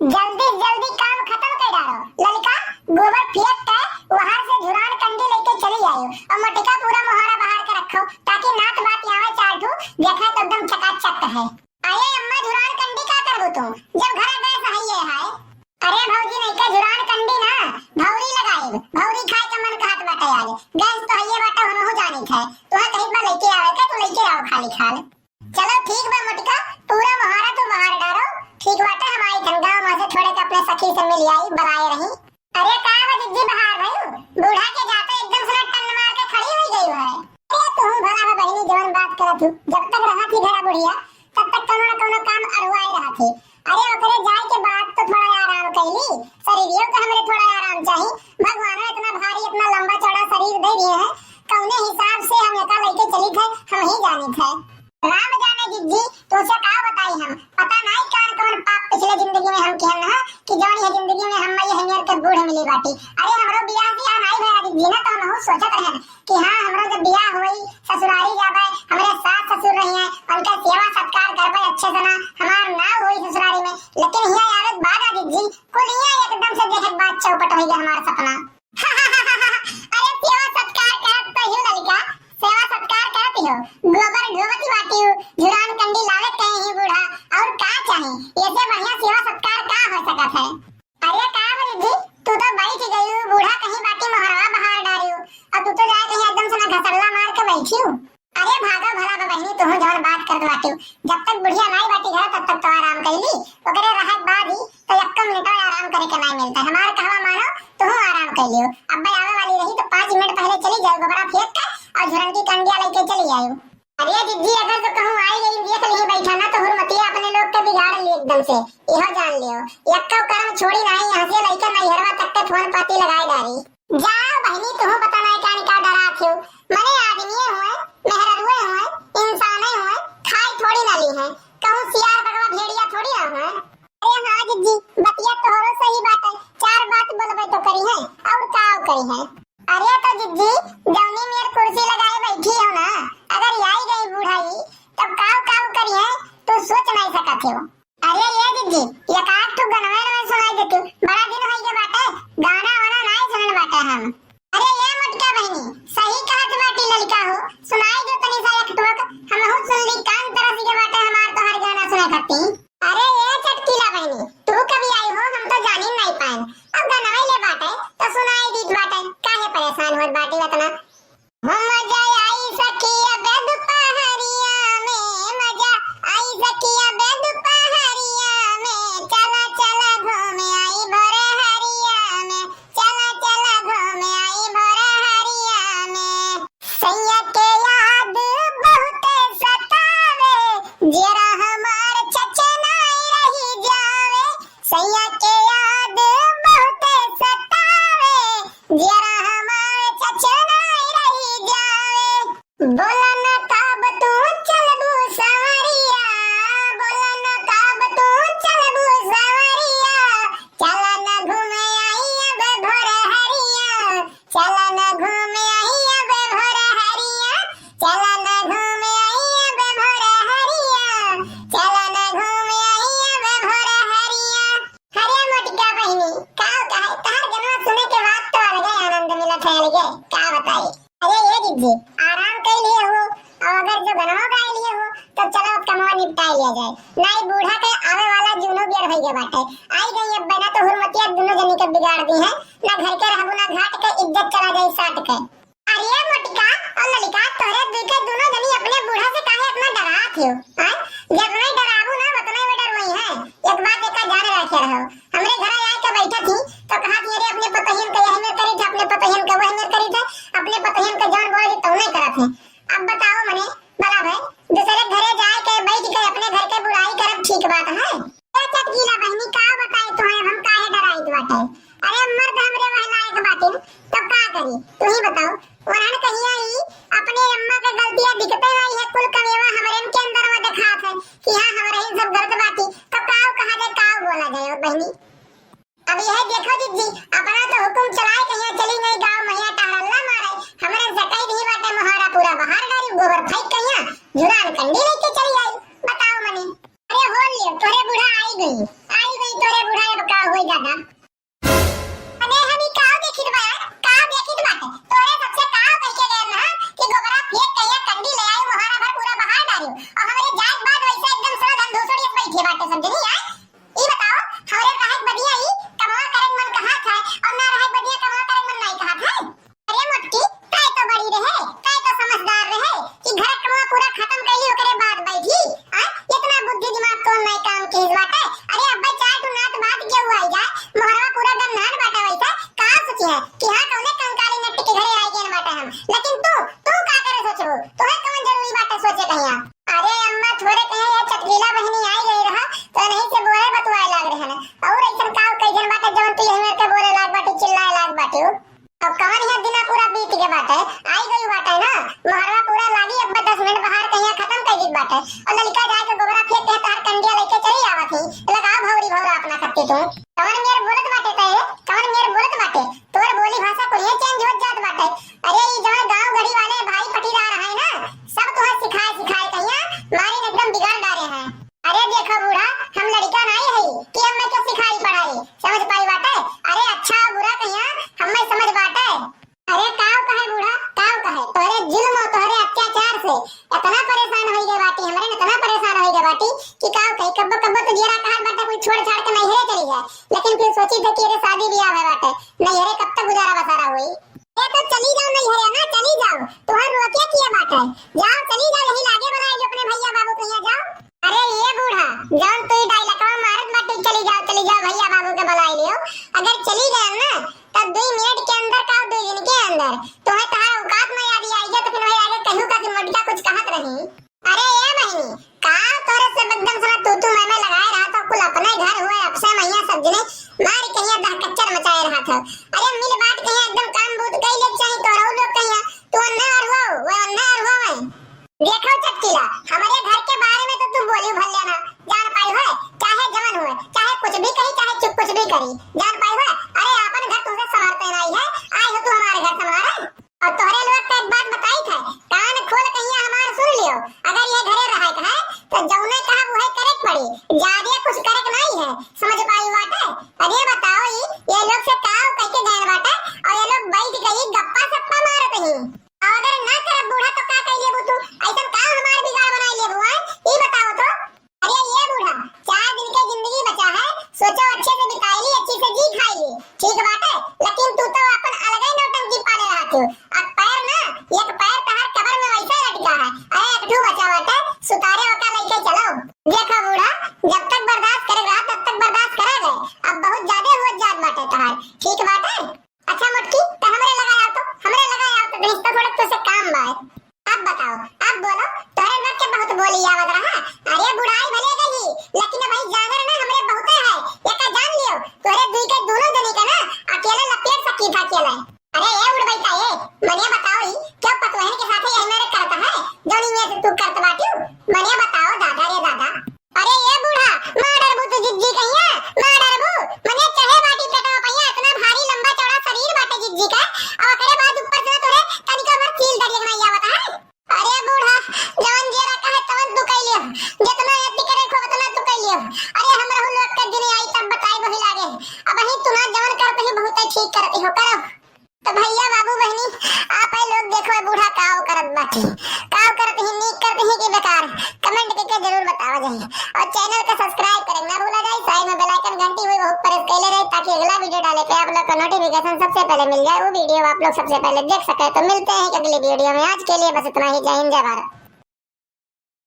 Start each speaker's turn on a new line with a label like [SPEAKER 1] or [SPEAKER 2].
[SPEAKER 1] जल्दी जल्दी काम खत्म कर डालो। ललिका गोबर फेंक के वहां से झुरान कंडी लेके चली आयो और मटिका पूरा मोहरा बाहर के रखो ताकि नात बात यहाँ चाटू देखा तो एकदम चकाचक है। आये अम्मा झुरान कंडी का करबो तुम जब घर गए सही है। अरे भौजी नहीं के झुरान कंडी ना भौरी लगाए भौरी खाए के मन कहत बाटे आज गैस तो हइये बाटे हमहु जानी है तोहा कहीं बा लेके आवे के तो लेके आओ खाली खाल। चलो ठीक बा मटिका पूरा मोहरा तो बाहर डालो ठीक बाटे हमारी धनगांव में से थोड़े के अपने सखी से मिल आई बनाए रही। अरे का जिद्दी बाहर भयो बूढ़ा के जाते एकदम से टन मार के खड़ी हो गई है। अरे तुम भला है बहनी जवन बात करत हूं जब तक रहा थी घरा बुढ़िया तब तक कोनो न कोनो काम अरुआई रहा थी। अरे ओकरे जाए के बाद तो थोड़ा आराम कैली शरीरियो के हमरे थोड़ा आराम चाहिए। भगवान इतना भारी इतना लंबा चौड़ा शरीर दे दिए हैं कौने हिसाब से हम एका लेके चली थे हम ही जानी थे। राम जाने जिद्दी तो से का बताई हम पता नहीं कौन कौन पाप पिछले जिंदगी में हम किहन ना कि जौन ये जिंदगी में हम ये हनियर के बूढ़ मिली बाटी। अरे हमरो बियाह नहीं भया जिद्दी ना तो हम सोचत रहे कि हां हमरो जब बियाह होई ससुरारी जाबे हमरे सास ससुर रही हैं उनका सेवा सत्कार करबे अच्छे से ना हमार ना होई ससुरारी में लेकिन हिया आवत बाद जिद्दी कुल हिया एकदम से देखत बात चौपट हो गया हमार सपना। अरे सेवा सत्कार करत तो ही ललिका सेवा सत्कार करती हो गोबर ढोवती बाटी हो झुरान कंडी लावे कहे ही बूढ़ा और का चाहे ऐसे बढ़िया सेवा सत्कार का हो सकत है। अरे का रिद्धि तू तो बैठ गई हो बूढ़ा कहीं बाटी मोहरवा बाहर डारी हो और तू तो जाए कहीं एकदम से ना घसरला मार के बैठी हो। अरे भागा भला बहनी तू जौन बात कर बाटी हो जब तक बुढ़िया नहीं बाटी घर तब तक तो आराम कैली ओकरे रहत बाद ही तो एक मिनट आराम करे के नहीं मिलता हमार कहवा मानो तू आराम कैली हो। अब आवे वाली रही तो 5 मिनट पहले चली जाओ गोबरा फेंक के और झुरन की कंडिया लेके चली आयो। अरे दीदी अगर तो कहूं आई गई देख नहीं बैठा ना तो हुरमतिया अपने लोग के बिगाड़ ली एकदम से यह जान लियो यक्का कर्म छोड़ी नहीं यहां से लेके नैहरवा तक के फोन पाती लगाई डारी। जाओ बहनी तू पता नहीं क्या निकाल डरा थे मने आदमी हुए मेहररुए हुए इंसाने हुए खाई थोड़ी ना ली है कहूं सियार बगवा भेड़िया थोड़ी ना है। अरे हां दीदी बतिया तोहरो सही बात है 4 बात बोलबे तो करी है और का करी है। अरे तो दीदी जौनी मेर कुर्सी लगाए बैठी हो ना अगर आई गई बूढ़ाई तब काव करी है तो सोच नहीं सकत हो। अरे ये दीदी ये काट तो गनवे में सुनाई देती बड़ा दिन होई के बाटे गाना वाना नहीं सुनन बाटे हम। अरे ये मटका बहनी सही कहत बाटी ललिका हो सुनाई दो तनी सा एक टोक हम हो सुन ली कान तरफ के बाटे हमार तो हर गाना सुने करती। अरे ये चटकीला बहनी तू कभी आई हो हम तो जानी नहीं पाए अब गनवे ले बाटे तो सुनाई दी बाटे काहे परेशान होत बाटी इतना। मजा आई सखिया बेद पहरिया में मजा आई सखिया बेद पहरिया में चला चला घूमे आई भोरे हरिया में चला चला घूमे आई भोरे हरिया में सैया के याद बहुत सतावे जरा हमार चचनाई रही जावे सैया के याद बहुत सतावे जरा हमार चचनाई रही जावे। बोला न काब तू चलबू सवरिया बोला न काब तू चलबू सवरिया चला न घूमे आई अब भोर हरिया चला न घूमे आई अब भोर हरिया चला न घूमे आई अब भोर हरिया चला न घूमे आई अब भोर हरिया। हरे मोटिका बहनी का कहे तार गनवा सुने के बाद तो अलग आनंद मिलत है अलग का बताई। अरे ये दीदी आराम कर लिए हो और अगर जो गनवा गाय लिए हो तो चलो कमवा निपटा लिया जाए नहीं बूढ़ा के आवे वाला जूनो बियर भई के बाटे आई गई अब बना तो हुरमतिया दोनों जनी के बिगाड़ दी है ना घर के रहबू ना घाट के इज्जत चला जाए साट के। अरे मोटिका और ललिका तोरे दुई के दोनों जनी अपने बूढ़ा से काहे इतना डरात हो हैं जब नहीं डराबू ना उतना ही डर वही है एक बात एक जाने रखे रहो हमरे घर आए के बैठा थी तो कहा थी अरे अपने पतहिन के यही में करी थे अपने पतहिन के वही में करी थे अपने पतहिन के जान बोले तो नहीं करत है। अब बताओ मने भला भाई दूसरे घरे जाए के बैठ के अपने घर के बुराई करब ठीक बात है। ए चटकीला बहनी का बताई तो हम काहे डराई बाटे। अरे मर्द हमरे वहलाए के बाटे तब का करी तू ही बताओ वरन कहिया ही अपने अम्मा के गलतियां दिखते रही है कुल कमेवा हमरे के अंदर में दिखात है कि हां हमरे ही सब गलत बाटी तो काव कहा जाए काव बोला जाए बहनी। अब यह देखो दीदी अपना तो हुकुम चलाए कहिया चली नहीं गांव मैया टहलला मारे हमरे सकाई भी बाटे मोहरा पूरा बाहर डारी गोबर फेंक कहिया झुरान कंडी लेके चली आई बताओ मने। अरे हो लियो तोरे बूढ़ा आई गई तोरे बूढ़ा दादा अने हमी काव देखित बा बाटे तोरे सबसे काव कह के गए ना कि गोबरा फेंक कहिया कंडी ले आई मोहारा भर पूरा बहा डालियो और हमरे जात बाद वैसे एकदम सारा धन धूसड़ी बैठे बाटे समझनी है। ई बताओ हमरे काहे बदिया ई कमा करे मन कहा था और ना रहे बदिया कमा करे मन नहीं कहा था। अरे मोटकी काय तो बड़ी रहे काय तो समझदार रहे कि घर कमा पूरा खत्म कइली ओकरे बाद बैठी हां इतना बुद्धि दिमाग तो नहीं काम की बाटे। अरे अब्बा चार टू नात बात के हुआ आई जाए मोहरवा पूरा गन नाट बाटा वैसा का सोची है कि हां कौने कंकाली नट्टी के घरे आई गेन बाटा हम लेकिन तू का करे सोच रो तोहे कौन जरूरी बाटे सोचे कहिया। अरे अम्मा थोड़े कहे ये चटकीला बहनी आई गई रहा तो नहीं से बोले बतवाए लाग रहे हैं और ऐसा काव कइजन बाटे जवन तू यही मेरे के बोले लाग बाटे चिल्लाए लाग बाटे अब कहां यहां दिना पूरा बीत के बाटे आई गई बाटे ना मोहरवा पूरा लागी अब 10 मिनट बाहर कहिया खत्म कर दी बाटे और ललिका जाए के गोबरा फेंक के तार कंडिया लेके चली आवत थी लगा भौरी भौरा अपना खत्ती तू कौन मेरे बोलत बाटे कौन मेरे बोलत बाटे तोर बोली भाषा को ये चेंज हो जात बाटे। अरे ई जवन गांव गढ़ी वाले भाई पटीदार है ना सब तो सिखाए कहिया मारी एकदम बिगाड़ डाले हैं। अरे देखो बूढ़ा हम लड़का नहीं है कि हम में क्या सिखाई पढ़ाई समझ पाई बाटे। अरे अच्छा बुरा कहिया हम में समझ बाटे। अरे काव कहे बूढ़ा काव कहे तोरे जुल्म और तोरे अत्याचार से इतना परेशान होई गए बाटी हमरे इतना परेशान होई गए बाटी कि काव कहे कब्बो कब्बो तो जेरा कहल बाटे कोई छोड़ छाड़ के नहीं चली जाए लेकिन फिर सोची थे कि ये शादी ब्याह है बाटे नहीं हरे कब तक गुजारा बसारा हुई ये तो चली जाओ नहीं हरे ना चली जाओ तुहार रोके किया बाटे जाओ चली जाओ यही लागे बनाए जो अपने भैया बाबू कहिया जाओ। अरे ये बूढ़ा जान तू डायलॉगवा मारत बाटे चली जाओ भैया बाबू के बुला लियो अगर चली गए ना तब 2 मिनट के अंदर का 2 दिन के अंदर तुम्हें कहा औकात में याद आई है तो फिर भाई आगे कहूं का कि मटका कुछ कहत रही। अरे ये बहनी का तोरे से एकदम सारा तू मैं लगाए रहा था कुल अपने घर हुए अब से मैया सब्जने मार कहिया दह कच्चर मचाए रहा था। अरे मिल बात कहिया एकदम काम बूत कई ले चाहिए तो रहो लोग कहिया तू अन्ना हुआ देखो चटकीला हमारे घर के बारे में तो तू बोली भल लेना जान पाई है चाहे जवन हुए चाहे कुछ भी कही चाहे चुप कुछ भी करी जान पाई है। अरे अपन घर तुमसे संभालते नहीं है आई हो तू हमारे घर संभाले और तोहरे लोग का एक बात बताई था कान खोल कहिया हमार सुन लियो अगर ये घरे रहे का है तो जौने कहा वो है करे पड़ी ज्यादा कुछ करे नहीं है समझ पाई बाटे। अरे बताओ ये लोग से काव कह के गए बाटे और ये लोग बैठ गई गप्पा सप्पा मारत ही और अगर ना करे बूढ़ा तो का कह लेबू तू ऐसा काम हमारे बिगाड़ बनाई लेबू है ये बताओ तो। अरे ये बूढ़ा 4 दिन की जिंदगी बचा है सोचो अच्छे से बिताई अच्छी से जी खाई ठीक बात है लेकिन तू तो अपन अलग ही नौटंकी पाले रहा तू अब पैर ना एक पैर तहार कबर में वैसा लटका है। अरे एक ठू बचा बाटे सुतारे होका लेके चलो देखो बूढ़ा जब तक बर्दाश्त करेगा तब तक बर्दाश्त करेगा अब बहुत ज्यादा हो जात बाटे तहार ठीक बात है। अच्छा मुटकी तो हमरे लगाया तो रिश्ता थोड़ा तो से काम बात अब बताओ अब बोलो तोरे लोग के बहुत बोली आवत रहा। अरे बुढ़ाई भले गई लेकिन भाई जानवर ना हमरे बहुते है एका जान लियो तोरे दुई के दोनों जनी का ना अकेले लपेट सकी था अकेले। अरे ये उड़ बैठा ये मने बताओ ही क्या पतोहन के साथ ये मेरे करता है जोनी में से तू करत बाटी मने बताओ दादा रे दादा। अरे ये बूढ़ा मां डरबू तू जिज्जी कहिया मां डरबू मने चाहे बाटी पेटवा पहिया इतना भारी लंबा चौड़ा शरीर बाटे जिज्जी का और करे बाद ऊपर से तोरे तनिका भर फील दरिया नहीं आवत है। अरे बूढ़ा जवन जेरा कहे तवन तू कह लियो जितना यति करे खो उतना तू कह लियो। अरे हमरा हुन लोग के दिन आई तब बताई वही लागे अब ही तू ना जवन करत ही बहुत ठीक करती हो करो तो भैया बाबू बहनी आप ही लोग देखो बूढ़ा काव करत बाटी काव करत ही नीक करत ही कि बेकार कमेंट करके जरूर बतावा जाए और चैनल को सब्सक्राइब करें ना भूला जाए साइड में बेल आइकन घंटी हुई बहुत प्रेस कर ले ताकि अगला वीडियो डाले पे आप लोग को नोटिफिकेशन सबसे पहले मिल जाए वो वीडियो आप लोग सबसे पहले देख सके। तो मिलते हैं अगली वीडियो में आज के लिए बस इतना ही। जय हिंद जय भारत।